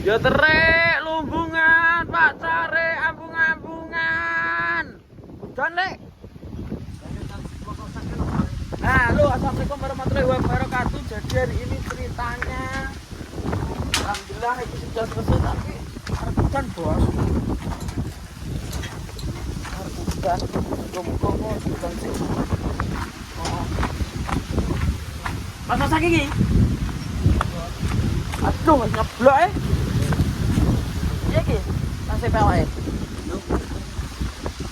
Ya terek lumbungan, Pak cari ambung-ambungan. Dan lek. Nah, lu assalamualaikum warahmatullahi wabarakatuh. Jadi hari ini ceritanya, alhamdulillah itu sudah selesai tapi hujan bos. Hujan, muka-muka hujan sih. Masa sakit gini? Aduh, nyeblok Iya ki, nasib awake.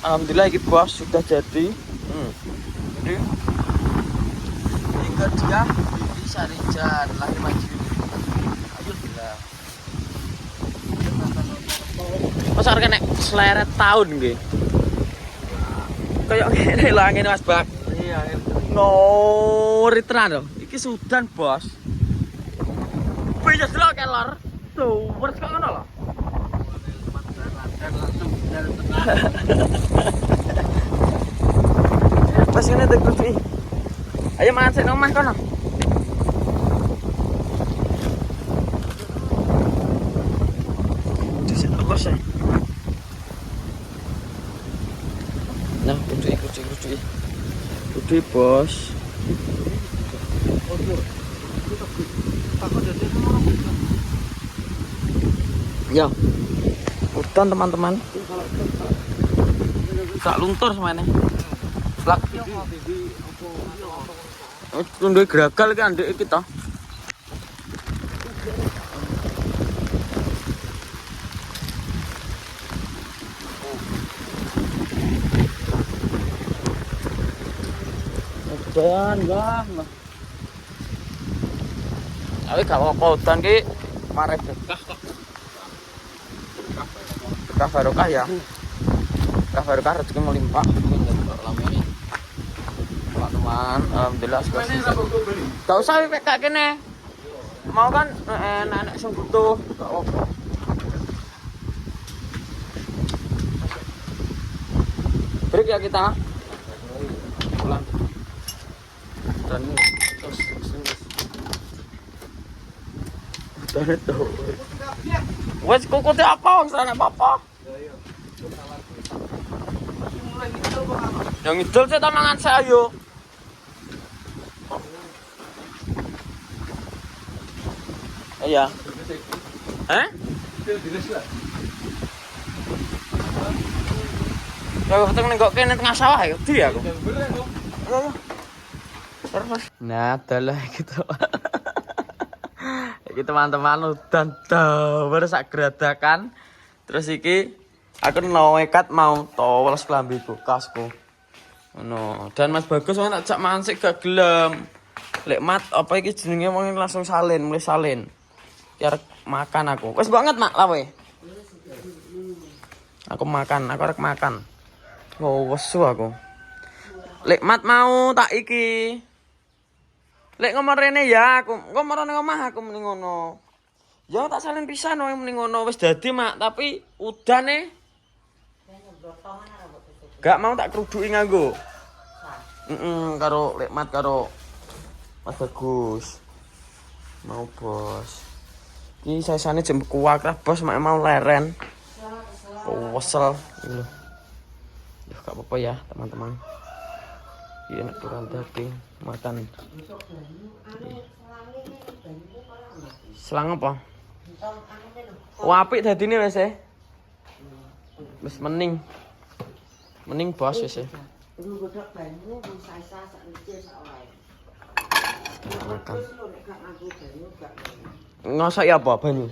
Alhamdulillah iki bos sudah jadi. Jadi tinggal dia di Sarijan lahir Majuri. Alhamdulillah. Masa arek nek seleret tahun nggih. Kayak ngene lho angin Mas Bak. Iya, ngori tenan lho. Iki sudan bos. Bisa delok kelor. Tuh, wis kok ngono lho. Pas ini ada kopi. Ayo makan sing omah kono. Dhisik bos ya. Nah, kudu bos. Ya. Hutan teman-teman. Sak luntur semuanya. Lak. Tunduk geragal iki andek kita. Hutan lah. Tapi gak apa-apa hutan ki mare bekah kok. Bekah barokah ya. Bekah barokah rezeki melimpah. Teman, alhamdulillah sudah selesai. Gak usah kayak kene. Mau kan enak-enak sing butuh, gak apa-apa. Break ya kita. Pulang. Dan terus. Dan itu. Wes kukuti apa wong sana apa? Yang idul sih tamangan saya ayo. Iya. Ya ketemu ning kok kene tengah sawah ya, di aku. Ayo. Terus. Nah, adalah gitu. Iki teman-teman udan baru sak geradakan. Terus iki aku nekat mau toweles klambi bekasku. Ngono. Dan Mas Bagus wong tak jak mansik gak gelem. Lek mat apa iki jenenge wong langsung salin, mulai salin. Biar makan aku. Wes banget mak lawe. Aku makan, aku arek makan. Oh, wesu aku. Lek mat mau tak iki. Lek ngomong rene ya aku, ngomong nang omah aku mending ngono. Ya tak salin pisan wae mending ngono wis dadi mak, tapi udane gak mau tak keruduki nganggo. Karo lek mat karo Mas Bagus. Mau bos. Ini sasane jam kuat lah bos mak mau leren. Oh, wesel lho. Ya gak apa-apa ya, teman-teman. Iya nek kurang daging makan. Selang apa? Oh, apik dadine wis e. Wis mening. Mening bos wis e. Makan. Ngosok ya apa banyu?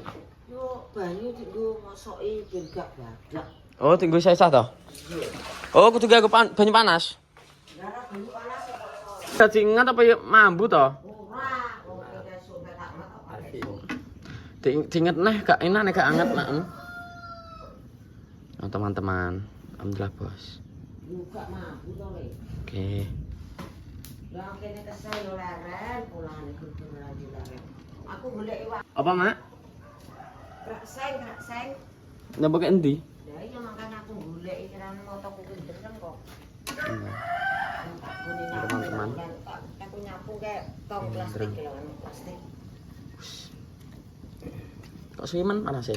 Yo banyu dienggo ngosoki ben gak badak. Oh, dienggo sesah to? Oh, kudu nggo banyu panas. Gara banyu panas kok. Dadi ingat apa ya mambu to? Ora, wong esuk tak mat apa. Diinget neh gak enak nek gak anget mak. Oh, teman-teman. Alhamdulillah, Bos. Buka mambu to, Le. Oke. Lah kene kesel yo leren, pulane kudu lagi leren. Aku golek iwak. Apa, Mak? Krak-seng. Nembok endi? Lah iya makane aku golek iki kan motoku pinter kan kok. Teman-teman. Aku nyapu kayak tong plastik lho, plastik. Kok simen panas sih?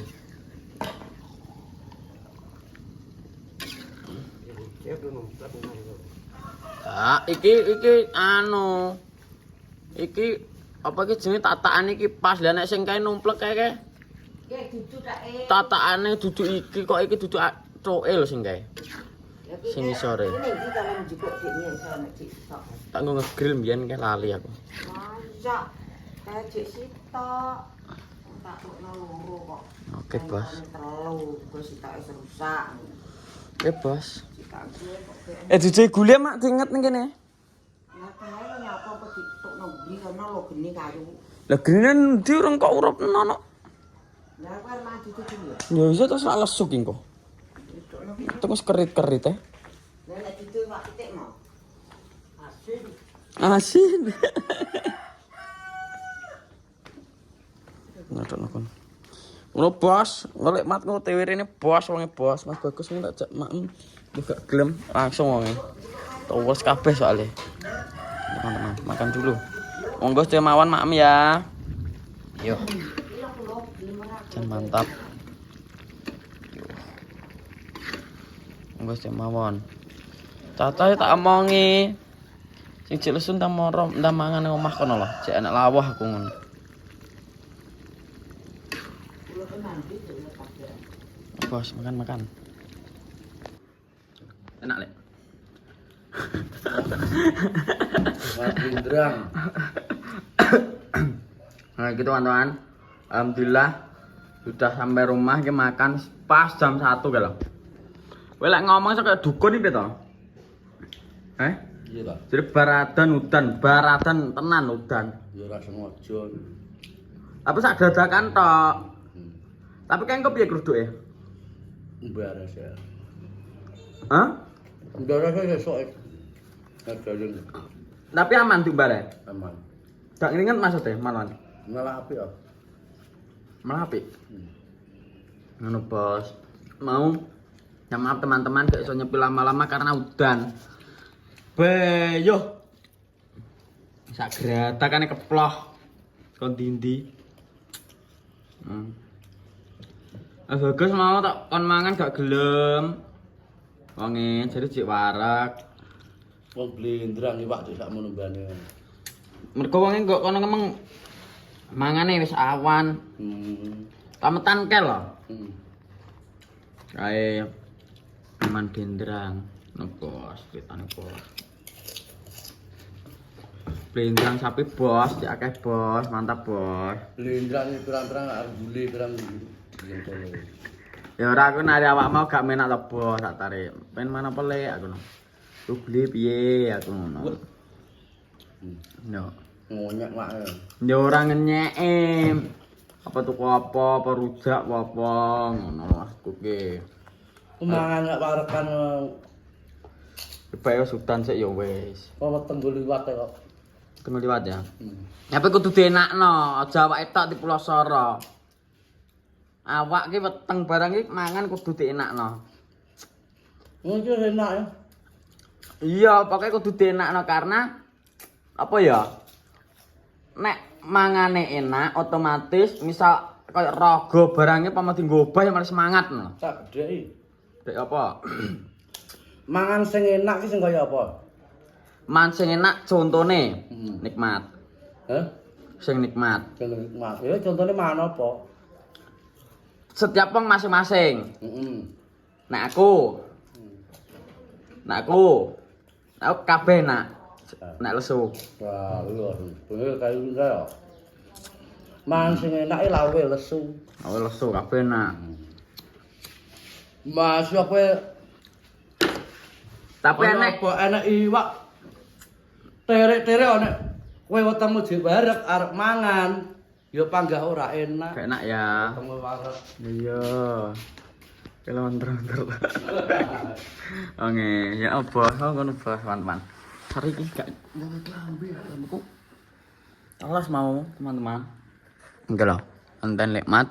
Iki anu. Iki apa iki jenenge tatakan iki pas lah nek sing kae numplek kae. Ya dudu tak Tatakane dudu iki kok iki dudu coke lho sing kae. Sing isore. Ini iki dalam jukuk diknya iso nek cik sitok. Tak nggo ngegrill mbiyen kae lali aku. Masa kayak cik sitok. Tak tukno loro kok. Oke, Bos. Telu, terus sitoke rusak. Oke, Bos. Sitok gue kok Dijej gule mak diinget ning kene. nah kae nyapa kok ditukno gri kono lho geni kayu. Lah grine ndi urung kok urupno no. Lah kowe maju tuh ya. Ya iso terus lak lesuk iki kok. Terus kerit-kerit Lah nek ditu wak titik mau. Asin. Asin. Ngono kon. Ngono bos, golek mat ngono TW rene bos wonge bos. Mas bagus nek tak jak makem gak gelem langsung wonge. Towes kabeh soalnya. Teman-teman, makan dulu. Monggo mawon makem ya. Yo. Jan mantap. Monggo mawon. Cacahe tak omongi. Sing cek lesun ta moro, ndak mangan nang omah kono lho. Cek anak lawah aku ngono. Bos, makan. Enak, Lek. Indrang. Nah, gitu teman-teman. Alhamdulillah sudah sampai rumah kita makan pas jam 1 kalau. Kowe lek ngomong sok kayak dukun iki to. Iya lah. Jadi baradan tenan udan. Ya ora sengaja. Tapi sak dadakan tok. Tapi kan kok piye kruduke? Mbaras ya. Hah? Mbaras ya sok. Ngajarin Tapi aman tuh bare. aman. Dak nginget maksudnya malan. Malah apik ya. Malah apik. Ngono bos. Mau ya maaf teman-teman gak iso nyepil lama-lama karena udan. Beyo. Sak gratakane keploh. Kon dindi. Bagus mau tak kon mangan gak gelem. Wonge jadi cek warak. Wong blindrang iwak sak mono mbane. Mergo wonge kok kono ngomong mangane wis awan. Tametan kel lho. Kae aman dendrang. Bos, ceritane bos. Blendrang sapi bos, cek akeh bos, mantap bos. Blindrang iki pirang-pirang arep bule pirang. Ya ora aku nari awak mau gak menak to bos, tak tarik. Pen mana pelek aku no. Lu beli piye aku ngono. Yo. Ngonyek mak. Ya ora ngenyeke. Apa tuku apa rujak apa ngono maksudku ki. Mangan gak warekan Bae sultan sik ya wis. apa weteng liwat kok. Kena liwat ya. Tapi kudu dienakno, aja awake tok dipulosoro. Awak ki weteng barang iki mangan kudu dienakno. Ngono enak ya. Iya, pokoknya kudu dienakno karena apa ya? Nek mangane enak otomatis misal kayak raga barangnya pamati ngobah ya malah semangat no. Tak gedhe. Dek apa? Mangan sing enak ki sing kaya apa? Man sing enak contone nikmat. Hah? Sing nikmat. Contoh nikmat. Ya contone mangan apa? Setiap wong masing-masing. Heeh. Nek aku kabeh nak. Nek lesu. Wah, iya. Bener kaya ya. Mangan sing enak iki lawe lesu. Aku lesu kabeh nak. Mas yo kowe Tapi enek apa enak iwak. Terek-terek ana kowe wetengmu dibarek arep mangan. Ya panggah ora enak. gak enak ya. Wetengmu warek. Iya. Kalau lontar-lontar. Oke, ya apa? Kau ngono bos, teman-teman. Hari ini gak klambi ya, lampu. Alas mau, teman-teman. Enggak loh, konten nikmat.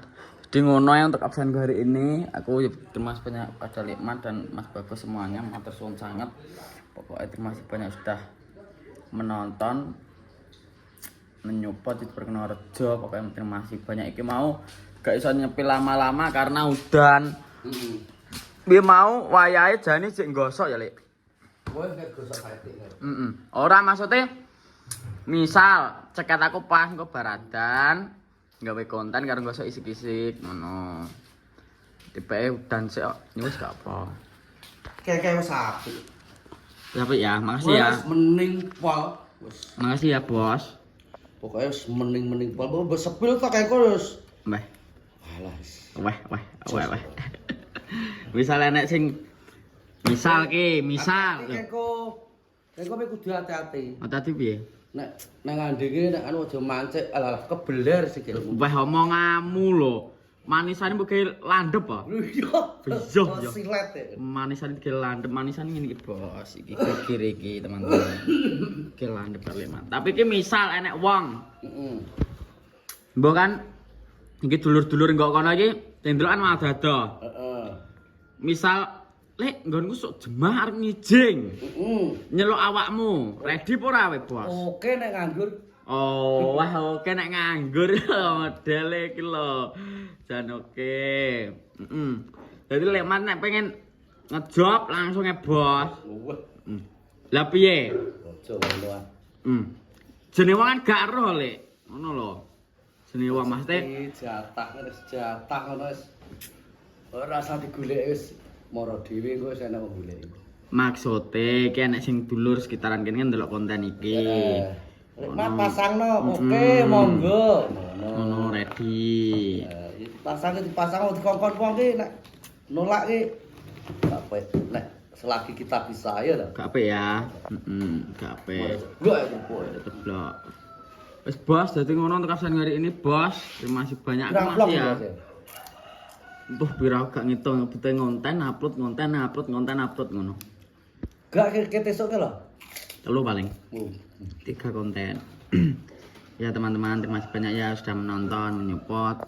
Jadi ngono ya untuk absen hari ini. Aku terima kasih banyak pada Nikmat dan Mas Bagus semuanya. Matur suwun sangat. Pokoknya terima kasih banyak sudah menonton, menyupport di Perkenal Rejo. Pokoknya terima kasih banyak. Iki mau gak iso nyepil lama-lama karena udan. Heeh. Piye mau wayahe jane sik nggosok ya, Lek. Kowe nek gosok kae. Ora maksudnya misal ceket aku pas engko baradan gawe konten karo gosok isik-isik ngono. Tibake udan sik kok wis gak apa. Kayak wis apik. Tapi ya, makasih ya. Wis mending pol. Wis. Makasih ya, Bos. Pokoknya wis mending pol. Wis sepil tok kae wis. Mbah. Alah. Weh. Misal enek sing misal. Keko kudu hati-hati. Hati-hati piye? Nek nang ngandhe nek anu aja mancik alah kebeler sikilmu. Weh omonganmu lho. Manisane mbok landhep apa? Iya. Iya. Silet ya. Manisane ge landhep, manisane ngene iki, Bos. Iki kikir iki, teman-teman. Iki landhep kali, Man. Tapi iki misal enek wong. Heeh. Mbok kan iki dulur-dulur engko kono iki tendelok kan malah dada. Heeh. Misal Lek, nggonku sok jemah arep ngijing. Nyeluk awakmu. Ready apa ora we, Bos? Oke nek nganggur. Oh, wah oke nek nganggur modele iki lho. Jan oke. Dadi lek man nek pengen ngejob langsung Bos. Wah. Lah piye? Aja ngono ah. Jenenge wong kan gak roh, Lek. Ngono lho. Jenenge wong mesti jatah ngono wis. Ora usah digoleki wis. Moro dhewe engko wis enak goleki. Maksude iki enek sing dulur sekitaran kene ndelok konten iki. Mat pasangno, oke monggo. Ngono ready. Dipasang dikongkon wong ki nek nolak ki apa nek selagi kita bisa ya lho. Gak ape ya. Gak ape. Gak apa. Teblok. Wis Bos, dadi ngono untuk kasan hari ini, Bos. Terima kasih banyak Mas ya. Tuh pira gak ngitung bute ngonten upload ngono. Gak ketesuk ke lho. 3 paling. 3 konten. Ya teman-teman, terima kasih banyak ya sudah menonton, menyupport.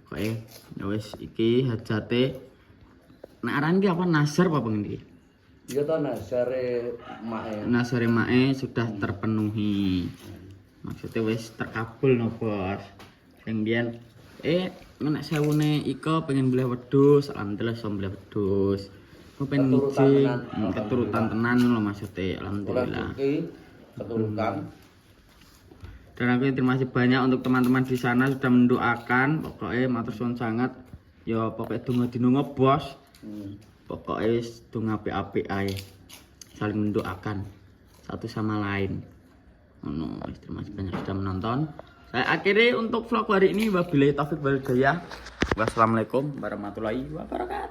Oke, ya wis iki hajate. Nek aran iki apa Nasar apa pengen iki? Iya to Nasare Mae. Nasare Mae sudah terpenuhi. Maksudnya wis terkabul no, Bos. Sing biyen nek sewune Iko pengen beli wedhus, alhamdulillah iso beli wedhus. Aku pengen ngijing, keturutan tenan lho maksudnya, alhamdulillah. Keturutan. Dan aku terima kasih banyak untuk teman-teman di sana sudah mendoakan. Pokoknya matur suwun sangat. Ya pokoknya donga dinunga, Bos. Pokoknya wis donga apik-apik ae. Saling mendoakan satu sama lain. Ngono, terima kasih banyak sudah menonton. Saya akhiri untuk vlog hari ini. Wabillahi taufik wal hidayah. Wassalamualaikum warahmatullahi wabarakatuh.